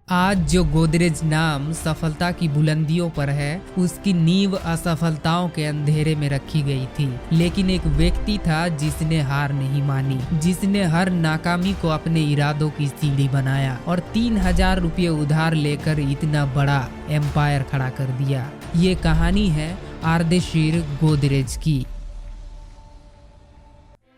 आज जो गोदरेज नाम सफलता की बुलंदियों पर है, उसकी नींव असफलताओं के अंधेरे में रखी गई थी। लेकिन एक व्यक्ति था जिसने हार नहीं मानी, जिसने हर नाकामी को अपने इरादों की सीढ़ी बनाया और 3000 रुपये उधार लेकर इतना बड़ा एम्पायर खड़ा कर दिया। ये कहानी है आर्देशीर गोदरेज की।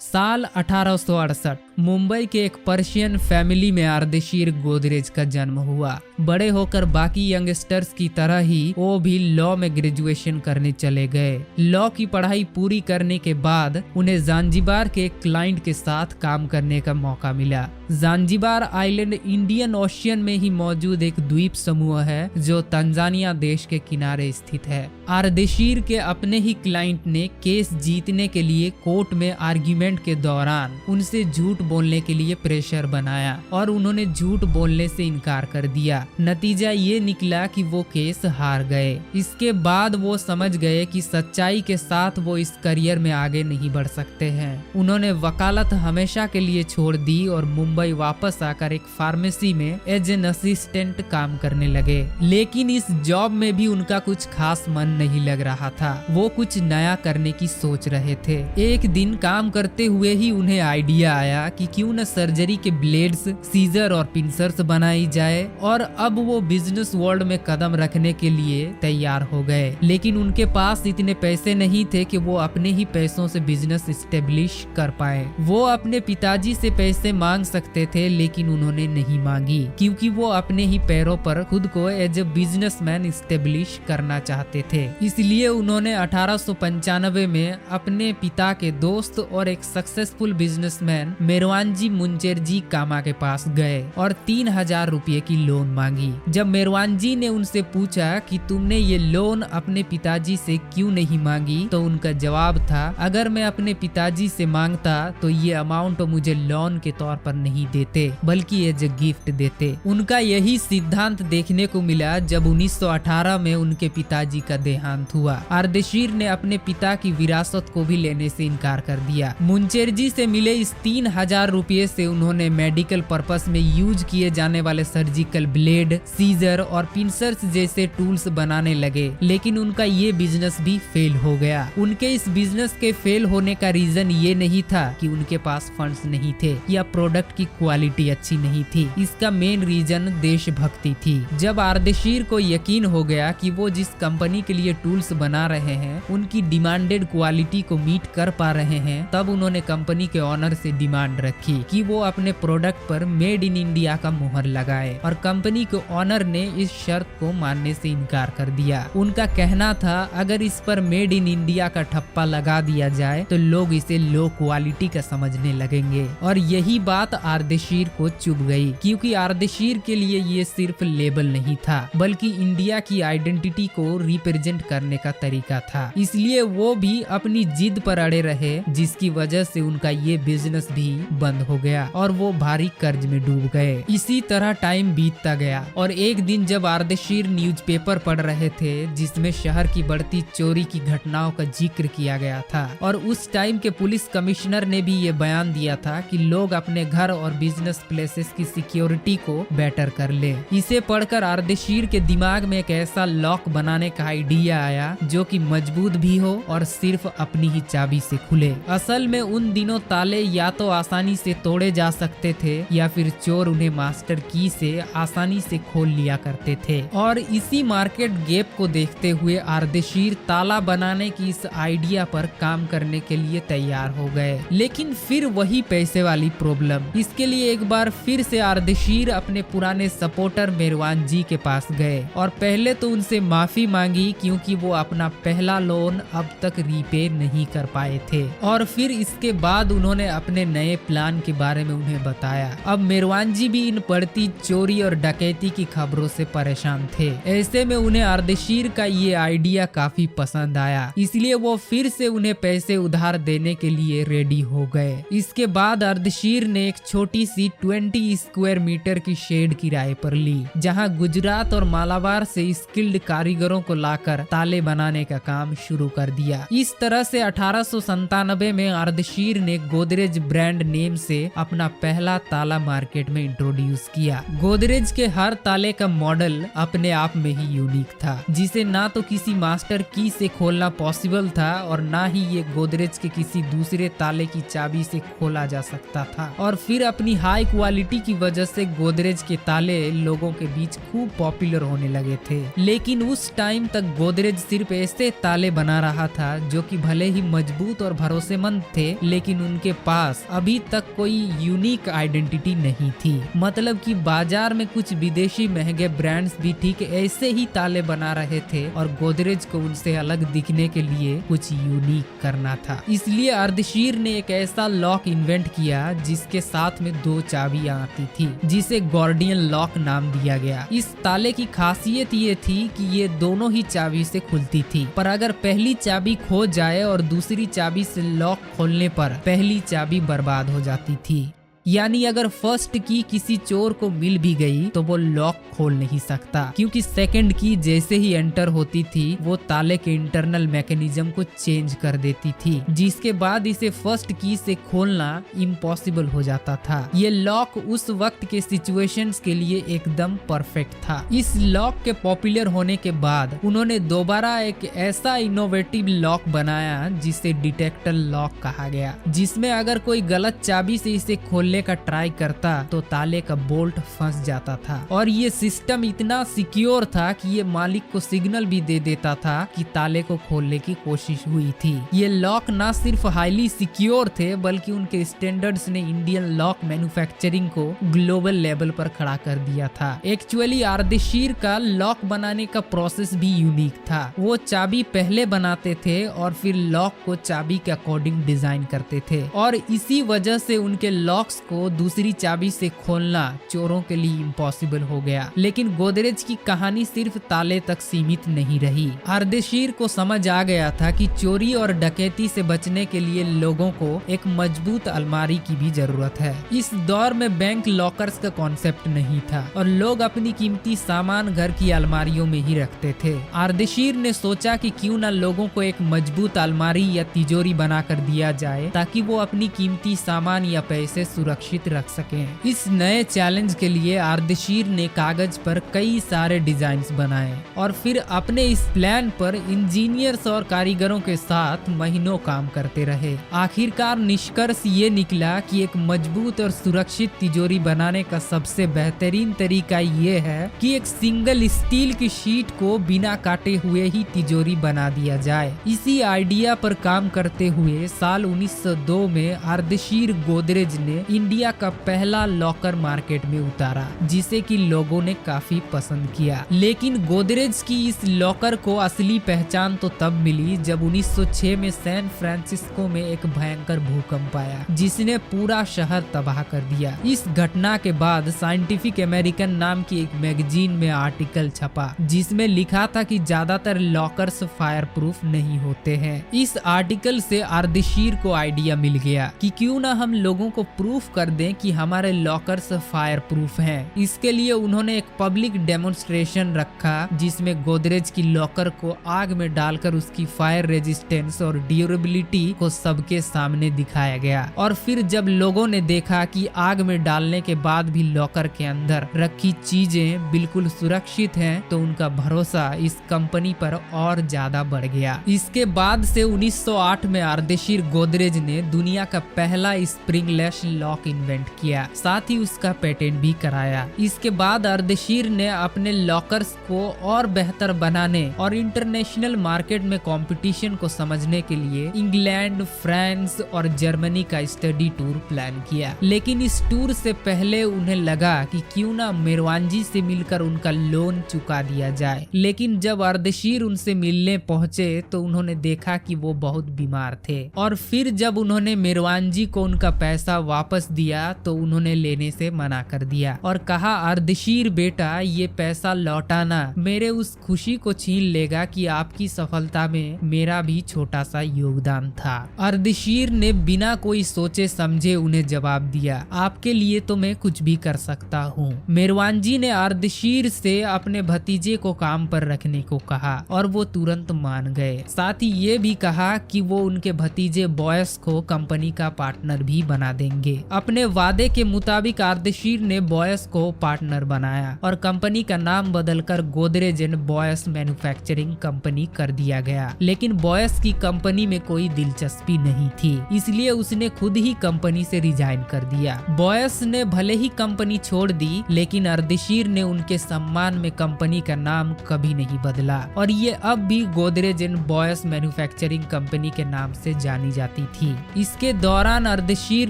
साल 1868 मुंबई के एक पर्शियन फैमिली में आर्देशीर गोदरेज का जन्म हुआ। बड़े होकर बाकी यंगस्टर्स की तरह ही वो भी लॉ में ग्रेजुएशन करने चले गए। लॉ की पढ़ाई पूरी करने के बाद उन्हें जांजिबार के एक क्लाइंट के साथ काम करने का मौका मिला। जांजिबार आइलैंड इंडियन ओशियन में ही मौजूद एक द्वीप समूह है जो तंजानिया देश के किनारे स्थित है। आर्देशीर के अपने ही क्लाइंट ने केस जीतने के लिए कोर्ट में आर्ग्यूमेंट के दौरान उनसे झूठ बोलने के लिए प्रेशर बनाया और उन्होंने झूठ बोलने से इनकार कर दिया। नतीजा ये निकला कि वो केस हार गए। इसके बाद वो समझ गए कि सच्चाई के साथ वो इस करियर में आगे नहीं बढ़ सकते हैं। उन्होंने वकालत हमेशा के लिए छोड़ दी और मुंबई वापस आकर एक फार्मेसी में एज एन असिस्टेंट काम करने लगे। लेकिन इस जॉब में भी उनका कुछ खास मन नहीं लग रहा था। वो कुछ नया करने की सोच रहे थे। एक दिन काम करते हुए ही उन्हें आइडिया आया कि क्यों न सर्जरी के ब्लेड्स, सीजर और पिंसर्स बनाई जाए और अब वो बिजनेस वर्ल्ड में कदम रखने के लिए तैयार हो गए। लेकिन उनके पास इतने पैसे नहीं थे कि वो अपने ही पैसों से बिजनेस स्टेब्लिश कर पाए। वो अपने पिताजी से पैसे मांग सकते थे, लेकिन उन्होंने नहीं मांगी क्योंकि वो अपने ही पैरों पर खुद को एज ए बिजनेसमैन स्टेब्लिश करना चाहते थे। इसलिए उन्होंने 1895 में अपने पिता के दोस्त और एक सक्सेसफुल बिजनेसमैन मेरवानजी मुंचेरजी कामा के पास गए और 3000 रुपये की लोन मांगी। जब मेरवानजी ने उनसे पूछा कि तुमने ये लोन अपने पिताजी से क्यों नहीं मांगी, तो उनका जवाब था, अगर मैं अपने पिताजी से मांगता तो ये अमाउंट मुझे लोन के तौर पर नहीं देते बल्कि एज ए गिफ्ट देते। उनका यही सिद्धांत देखने को मिला जब 1918 में उनके पिताजी का देहांत हुआ। आर्देशीर ने अपने पिता की विरासत को भी लेने से इनकार कर दिया। मुंचेरजी से मिले इस 3000 रुपये से उन्होंने मेडिकल पर्पस में यूज किए जाने वाले सर्जिकल ब्लेड, सीजर और पिंसर्स जैसे टूल्स बनाने लगे। लेकिन उनका ये बिजनेस भी फेल हो गया। उनके इस बिजनेस के फेल होने का रीजन ये नहीं था कि उनके पास फंड्स नहीं थे या प्रोडक्ट की क्वालिटी अच्छी नहीं थी। इसका मेन रीजन देशभक्ति थी। जब आर्देशीर को यकीन हो गया कि वो जिस कंपनी के लिए टूल्स बना रहे हैं उनकी डिमांडेड क्वालिटी को मीट कर पा रहे हैं, तब उन्होंने कंपनी के ऑनर से डिमांड रखी कि वो अपने प्रोडक्ट पर मेड इन इंडिया का मुहर लगाए और कंपनी के ऑनर ने इस शर्त को मानने से इनकार कर दिया। उनका कहना था, अगर इस पर मेड इन इंडिया का ठप्पा लगा दिया जाए तो लोग इसे लो क्वालिटी का समझने लगेंगे। और यही बात आर्देशीर को चुभ गई क्योंकि आर्देशीर के लिए ये सिर्फ लेबल नहीं था बल्कि इंडिया की आइडेंटिटी को रिप्रेजेंट करने का तरीका था। इसलिए वो भी अपनी जिद पर अड़े रहे, जिसकी वजह से उनका ये बिजनेस भी बंद हो गया और वो भारी कर्ज में डूब गए। इसी तरह टाइम बीतता गया और एक दिन जब आर्देशीर न्यूज़पेपर पढ़ रहे थे जिसमें शहर की बढ़ती चोरी की घटनाओं का जिक्र किया गया था और उस टाइम के पुलिस कमिश्नर ने भी ये बयान दिया था कि लोग अपने घर और बिजनेस प्लेसेस की सिक्योरिटी को बेटर कर ले। इसे पढ़कर आर्देशीर के दिमाग में एक ऐसा लॉक बनाने का आइडिया आया जो कि मजबूत भी हो और सिर्फ अपनी ही चाबी से खुले। असल में उन दिनों ताले या तो आसानी से तोड़े जा सकते थे या फिर चोर उन्हें मास्टर की से आसानी से खोल लिया करते थे। और इसी मार्केट गैप को देखते हुए आर्देशीर ताला बनाने की इस आइडिया पर काम करने के लिए तैयार हो गए। लेकिन फिर वही पैसे वाली प्रॉब्लम। इसके लिए एक बार फिर से आर्देशीर अपने पुराने सपोर्टर मेरवानजी के पास गए और पहले तो उनसे माफी मांगी क्योंकि वो अपना पहला लोन अब तक रीपे नहीं कर पाए थे। और फिर इसके बाद उन्होंने अपने नए प्लान के बारे में उन्हें बताया। अब मेरवानजी भी इन बढ़ती चोरी और डकैती की खबरों से परेशान थे। ऐसे में उन्हें आर्देशीर का ये आइडिया काफी पसंद आया, इसलिए वो फिर से उन्हें पैसे उधार देने के लिए रेडी हो गए। इसके बाद आर्देशीर ने एक छोटी सी 20 स्क्वायर मीटर की शेड किराए पर ली, जहां गुजरात और मालाबार से स्किल्ड कारीगरों को लाकर ताले बनाने का काम शुरू कर दिया। इस तरह से 1897 में आर्देशीर ने गोदरेज ब्रांड नेम से अपना पहला ताला मार्केट में इंट्रोड्यूस किया। गोदरेज के हर ताले का मॉडल अपने आप में ही यूनिक था, जिसे ना तो किसी मास्टर की से खोलना पॉसिबल था और ना ही ये गोदरेज के किसी दूसरे ताले की चाबी से खोला जा सकता था। और फिर अपनी हाई क्वालिटी की वजह से गोदरेज के ताले लोगों के बीच खूब पॉपुलर होने लगे थे। लेकिन उस टाइम तक गोदरेज सिर्फ ऐसे ताले बना रहा था जो कि भले ही मजबूत और भरोसेमंद थे, लेकिन उनके पास अभी तक कोई यूनिक आइडेंटिटी नहीं थी। मतलब कि बाजार में कुछ विदेशी महंगे ब्रांड्स भी ठीक ऐसे ही ताले बना रहे थे और गोदरेज को उनसे अलग दिखने के लिए कुछ यूनिक करना था। इसलिए अर्देशीर ने एक ऐसा लॉक इन्वेंट किया जिसके साथ में 2 चाबियां आती थी, जिसे गॉर्डियन लॉक नाम दिया गया। इस ताले की खासियत ये थी कि ये दोनों ही चाबी से खुलती थी, पर अगर पहली चाबी खो जाए और दूसरी चाबी से लॉक खोलने पर पहली चाबी बर्बाद हो जाती थी। यानी अगर फर्स्ट की किसी चोर को मिल भी गई तो वो लॉक खोल नहीं सकता, क्योंकि सेकंड की जैसे ही एंटर होती थी वो ताले के इंटरनल मैकेनिज्म को चेंज कर देती थी, जिसके बाद इसे फर्स्ट की से खोलना इम्पॉसिबल हो जाता था। ये लॉक उस वक्त के सिचुएशंस के लिए एकदम परफेक्ट था। इस लॉक के पॉपुलर होने के बाद उन्होंने दोबारा एक ऐसा इनोवेटिव लॉक बनाया जिसे डिटेक्टर लॉक कहा गया, जिसमें अगर कोई गलत चाबी से इसे खोलने का ट्राई करता तो ताले का बोल्ट फंस जाता था। और ये सिस्टम इतना सिक्योर था कि ये मालिक को सिग्नल भी दे देता था कि ताले को खोलने की कोशिश हुई थी। ये लॉक ना सिर्फ हाईली सिक्योर थे बल्कि उनके स्टैंडर्ड्स ने इंडियन लॉक मैन्युफैक्चरिंग को ग्लोबल लेवल पर खड़ा कर दिया था। एक्चुअली अर्देशीर का लॉक बनाने का प्रोसेस भी यूनिक था। वो चाबी पहले बनाते थे और फिर लॉक को चाबी के अकॉर्डिंग डिजाइन करते थे, और इसी वजह से उनके लॉक्स को दूसरी चाबी से खोलना चोरों के लिए इम्पॉसिबल हो गया। लेकिन गोदरेज की कहानी सिर्फ ताले तक सीमित नहीं रही। अर्देशीर को समझ आ गया था कि चोरी और डकैती से बचने के लिए लोगों को एक मजबूत अलमारी की भी जरूरत है। इस दौर में बैंक लॉकर्स का कॉन्सेप्ट नहीं था और लोग अपनी कीमती सामान घर की अलमारियों में ही रखते थे। अर्देशीर ने सोचा कि क्यों न लोगों को एक मजबूत अलमारी या तिजोरी बना कर दिया जाए ताकि वो अपनी कीमती सामान या पैसे सुरक्षित रख सकें। इस नए चैलेंज के लिए अर्देशीर ने कागज पर कई सारे डिजाइन्स बनाए और फिर अपने इस प्लान पर इंजीनियर्स और कारीगरों के साथ महीनों काम करते रहे। आखिरकार निष्कर्ष ये निकला कि एक मजबूत और सुरक्षित तिजोरी बनाने का सबसे बेहतरीन तरीका ये है कि एक सिंगल स्टील की शीट को बिना काटे हुए ही तिजोरी बना दिया जाए। इसी आइडिया पर काम करते हुए साल 1902 में अर्देशीर गोदरेज ने इंडिया का पहला लॉकर मार्केट में उतारा, जिसे कि लोगों ने काफी पसंद किया। लेकिन गोदरेज की इस लॉकर को असली पहचान तो तब मिली जब 1906 में सैन फ्रांसिस्को में एक भयंकर भूकंप आया जिसने पूरा शहर तबाह कर दिया। इस घटना के बाद साइंटिफिक अमेरिकन नाम की एक मैगजीन में आर्टिकल छपा जिसमें लिखा था कि ज्यादातर लॉकर्स फायर प्रूफ नहीं होते हैं। इस आर्टिकल से अर्देशीर को आइडिया मिल गया कि क्यों ना हम लोगों को प्रूफ कर दें कि हमारे लॉकर्स फायर प्रूफ हैं। इसके लिए उन्होंने एक पब्लिक डेमोन्स्ट्रेशन रखा जिसमें गोदरेज की लॉकर को आग में डालकर उसकी फायर रेजिस्टेंस और ड्यूरेबिलिटी को सबके सामने दिखाया गया। और फिर जब लोगों ने देखा कि आग में डालने के बाद भी लॉकर के अंदर रखी चीजें बिल्कुल सुरक्षित हैं, तो उनका भरोसा इस कंपनी पर और ज्यादा बढ़ गया। इसके बाद से 1908 में अर्देशीर गोदरेज ने दुनिया का पहला स्प्रिंगलेस लॉक इन्वेंट किया, साथ ही उसका पेटेंट भी कराया। इसके बाद अर्देशीर ने अपने लॉकर्स को और बेहतर बनाने और इंटरनेशनल मार्केट में कंपटीशन को समझने के लिए इंग्लैंड, फ्रांस और जर्मनी का स्टडी टूर प्लान किया। लेकिन इस टूर से पहले उन्हें लगा कि क्यों ना मेरवानजी से मिलकर उनका लोन चुका दिया जाए। लेकिन जब अर्देशीर उनसे मिलने पहुंचे तो उन्होंने देखा कि वो बहुत बीमार थे। और फिर जब उन्होंने मेरवानजी को उनका पैसा वापस वापस दिया तो उन्होंने लेने से मना कर दिया और कहा, अर्देशीर बेटा, ये पैसा लौटाना मेरे उस खुशी को छीन लेगा कि आपकी सफलता में मेरा भी छोटा सा योगदान था। अर्देशीर ने बिना कोई सोचे समझे उन्हें जवाब दिया, आपके लिए तो मैं कुछ भी कर सकता हूँ। मेरवानजी ने अर्देशीर से अपने भतीजे को काम पर रखने को कहा और वो तुरंत मान गए। साथ ही ये भी कहा कि वो उनके भतीजे बॉयस को कंपनी का पार्टनर भी बना देंगे। अपने वादे के मुताबिक अर्देशीर ने बॉयस को पार्टनर बनाया और कंपनी का नाम बदलकर Godrej and Boyce Manufacturing Company कर दिया गया। लेकिन बॉयस की कंपनी में कोई दिलचस्पी नहीं थी, इसलिए उसने खुद ही कंपनी से रिजाइन कर दिया। बॉयस ने भले ही कंपनी छोड़ दी, लेकिन अर्देशीर ने उनके सम्मान में कंपनी का नाम कभी नहीं बदला और ये अब भी Godrej and Boyce Manufacturing Company के नाम से जानी जाती थी। इसके दौरान अर्देशीर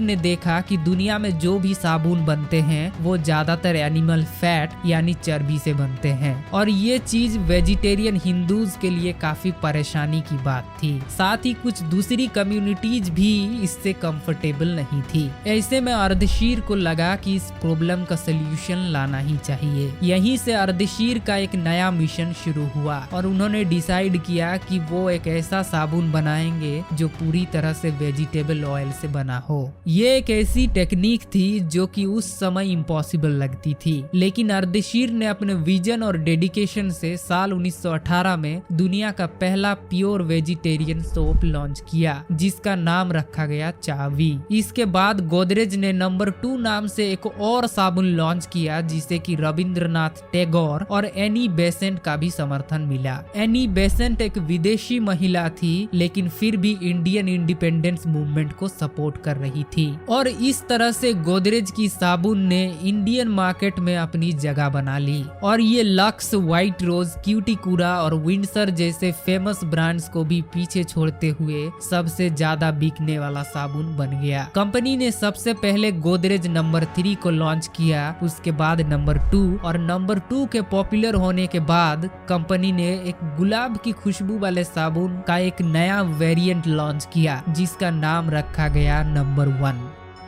ने देखा कि दुनिया में जो भी साबुन बनते हैं वो ज्यादातर एनिमल फैट यानी चर्बी से बनते हैं और ये चीज वेजिटेरियन हिंदूज के लिए काफी परेशानी की बात थी। साथ ही कुछ दूसरी कम्युनिटीज भी इससे कंफर्टेबल नहीं थी। ऐसे में अर्देशीर को लगा कि इस प्रॉब्लम का सलूशन लाना ही चाहिए। यहीं से अर्देशीर का एक नया मिशन शुरू हुआ और उन्होंने डिसाइड किया कि वो एक ऐसा साबुन बनाएंगे जो पूरी तरह से वेजिटेबल ऑयल से बना हो। ये एक ऐसी टेक्निक थी जो कि उस समय इम्पॉसिबल लगती थी, लेकिन अर्देशीर ने अपने विजन और डेडिकेशन से साल 1918 में दुनिया का पहला प्योर वेजिटेरियन सोप लॉन्च किया, जिसका नाम रखा गया चावी। इसके बाद गोदरेज ने नंबर 2 नाम से एक और साबुन लॉन्च किया, जिसे कि रविंद्रनाथ टैगोर और एनी बेसेंट का भी समर्थन मिला। एनी बेसेंट एक विदेशी महिला थी, लेकिन फिर भी इंडियन इंडिपेंडेंस मूवमेंट को सपोर्ट कर रही थी और इस तरह से गोदरेज की साबुन ने इंडियन मार्केट में अपनी जगह बना ली और ये लक्स, व्हाइट रोज, क्यूटिकुरा और विंडसर जैसे फेमस ब्रांड्स को भी पीछे छोड़ते हुए सबसे ज्यादा बिकने वाला साबुन बन गया। कंपनी ने सबसे पहले गोदरेज नंबर 3 को लॉन्च किया, उसके बाद नंबर 2 और नंबर 2 के पॉपुलर होने के बाद कंपनी ने एक गुलाब की खुशबू वाले साबुन का एक नया वेरिएंट लॉन्च किया, जिसका नाम रखा गया नंबर 1।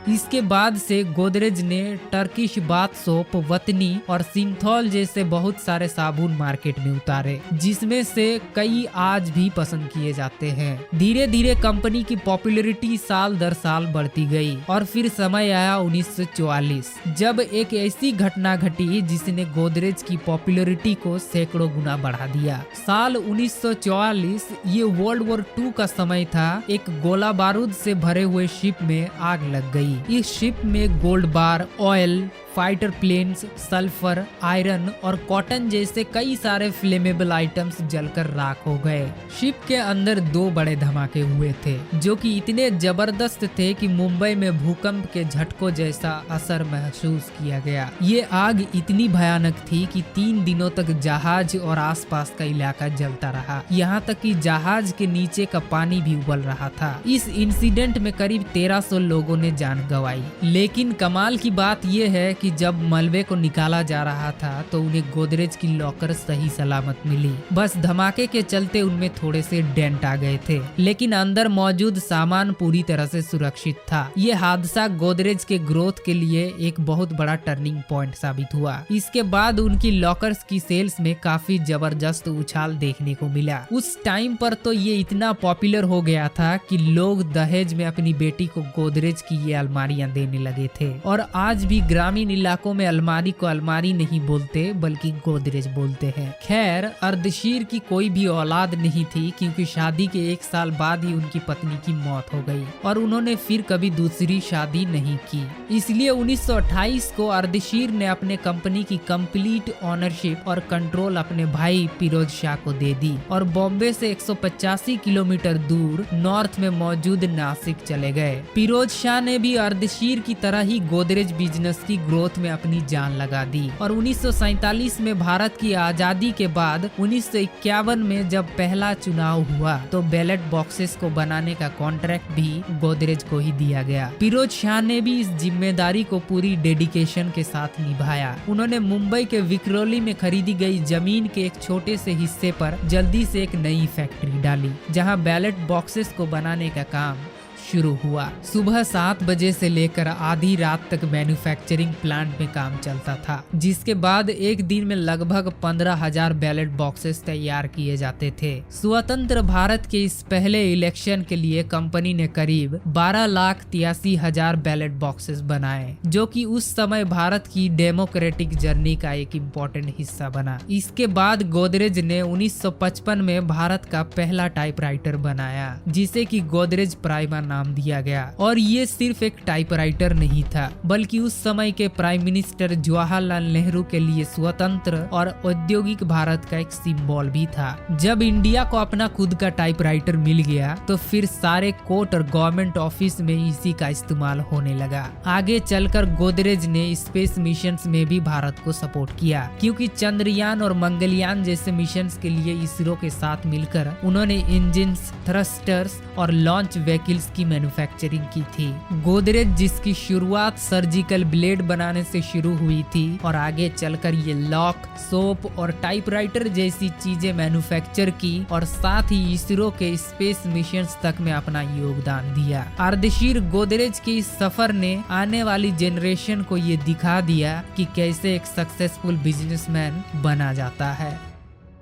इसके बाद से गोदरेज ने टर्किश बाथ सोप, वतनी और सिंथॉल जैसे बहुत सारे साबुन मार्केट में उतारे, जिसमें से कई आज भी पसंद किए जाते हैं। धीरे धीरे कंपनी की पॉपुलैरिटी साल दर साल बढ़ती गई और फिर समय आया 1944, जब एक ऐसी घटना घटी जिसने गोदरेज की पॉपुलैरिटी को सैकड़ों गुना बढ़ा दिया। साल 1944 ये वर्ल्ड वॉर 2 का समय था। एक गोला बारूद से भरे हुए शिप में आग लग गई। इस शिप में gold bar, oil, fighter planes, sulphur, iron और कॉटन जैसे कई सारे फ्लेमेबल आइटम्स जलकर राख हो गए। शिप के अंदर 2 बड़े धमाके हुए थे, जो कि इतने जबरदस्त थे कि मुंबई में भूकंप के झटकों जैसा असर महसूस किया गया। ये आग इतनी भयानक थी कि 3 दिनों तक जहाज और आसपास का इलाका जलता रहा, यहाँ तक कि जहाज के नीचे का पानी भी उबल रहा था। इस इंसिडेंट में करीब 1300 लोगों ने जान गंवाई। लेकिन कमाल की बात यह है कि जब मलबे को निकाला जा रहा था तो उन्हें गोदरेज की लॉकर सही सलामत मिली। बस धमाके के चलते उनमें थोड़े से डेंट आ गए थे, लेकिन अंदर मौजूद सामान पूरी तरह से सुरक्षित था। ये हादसा गोदरेज के ग्रोथ के लिए एक बहुत बड़ा टर्निंग पॉइंट साबित हुआ। इसके बाद उनकी लॉकर्स की सेल्स में काफी जबरदस्त उछाल देखने को मिला। उस टाइम पर तो ये इतना पॉपुलर हो गया था कि लोग दहेज में अपनी बेटी को गोदरेज की ये अलमारियां देने लगे थे और आज भी ग्रामीण इलाकों में अलमारी को अलमारी नहीं बोलते बल्कि गोदरेज बोलते हैं। खैर, अर्देशीर की कोई भी औलाद नहीं थी, क्योंकि शादी के 1 साल बाद ही उनकी पत्नी की मौत हो गई और उन्होंने फिर कभी दूसरी शादी नहीं की। इसलिए 1928 को अर्देशीर ने अपने कंपनी की कंप्लीट ऑनरशिप और कंट्रोल अपने भाई फिरोज शाह को दे दी और बॉम्बे से 185 किलोमीटर दूर नॉर्थ में मौजूद नासिक चले गए। फिरोज शाह ने भी अर्देशीर की तरह ही गोदरेज बिजनेस की ग्रोथ में अपनी जान लगा दी और 1947 में भारत की आजादी के बाद 1951 में जब पहला चुनाव हुआ तो बैलेट बॉक्सेस को बनाने का कॉन्ट्रैक्ट भी गोदरेज को ही दिया गया। फिरोज शाह ने भी इस जिम्मेदारी को पूरी डेडिकेशन के साथ निभाया। उन्होंने मुंबई के विक्रोली में खरीदी गई जमीन के एक छोटे से हिस्से पर जल्दी से एक नई फैक्ट्री डाली, जहां बैलेट बॉक्सेस को बनाने का काम शुरू हुआ। सुबह 7 बजे से लेकर आधी रात तक मैन्युफैक्चरिंग प्लांट में काम चलता था, जिसके बाद एक दिन में लगभग 15,000 बैलेट बॉक्सेस तैयार किए जाते थे। स्वतंत्र भारत के इस पहले इलेक्शन के लिए कंपनी ने करीब 12,83,000 बैलेट बॉक्सेस बनाए, जो कि उस समय भारत की डेमोक्रेटिक जर्नी का एक इम्पोर्टेंट हिस्सा बना। इसके बाद गोदरेज ने 1955 में भारत का पहला टाइपराइटर बनाया, जिसे कि गोदरेज प्राइमा नाम दिया गया। और ये सिर्फ एक टाइपराइटर नहीं था, बल्कि उस समय के प्राइम मिनिस्टर जवाहरलाल नेहरू के लिए स्वतंत्र और औद्योगिक भारत का एक सिंबल भी था। जब इंडिया को अपना खुद का टाइपराइटर मिल गया तो फिर सारे कोर्ट और गवर्नमेंट ऑफिस में इसी का इस्तेमाल होने लगा। आगे चलकर गोदरेज ने स्पेस मिशंस में भी भारत को सपोर्ट किया, क्योंकि चंद्रयान और मंगलयान जैसे मिशंस के लिए इसरो के साथ मिलकर उन्होंने इंजिन्स, थ्रस्टर्स और लॉन्च व्हीकल्स की मैन्युफैक्चरिंग की थी। गोदरेज, जिसकी शुरुआत सर्जिकल ब्लेड बनाने से शुरू हुई थी और आगे चलकर ये लॉक, सोप और टाइपराइटर जैसी चीजें मैन्युफैक्चर की और साथ ही इसरो के स्पेस मिशंस तक में अपना योगदान दिया। अर्देशीर गोदरेज के इस सफर ने आने वाली जनरेशन को ये दिखा दिया कि कैसे एक सक्सेसफुल बिजनेसमैन बना जाता है।